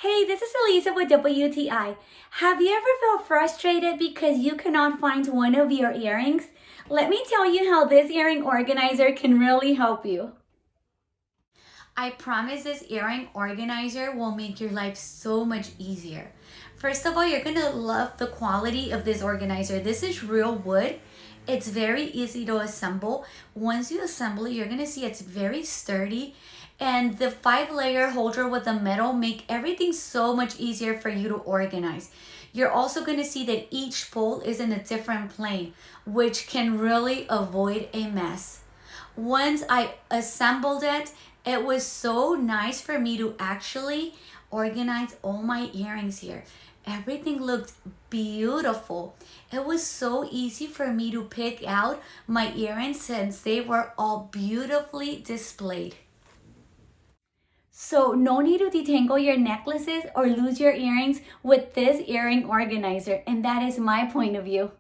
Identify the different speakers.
Speaker 1: Hey, this is Elisa with WTI. Have you ever felt frustrated because you cannot find one of your earrings? Let me tell you how this earring organizer can really help you. I promise this earring organizer will make your life so much easier. First of all, you're gonna love the quality of this organizer. This is real wood. It's very easy to assemble. Once you assemble it, you're gonna see it's very sturdy, and the 5-layer holder with the metal make everything so much easier for you to organize. You're also gonna see that each pole is in a different plane, which can really avoid a mess. Once I assembled it, it was so nice for me to actually organize all my earrings here. Everything looked beautiful. It was so easy for me to pick out my earrings since they were all beautifully displayed. So no need to detangle your necklaces or lose your earrings with this earring organizer, and that is my point of view.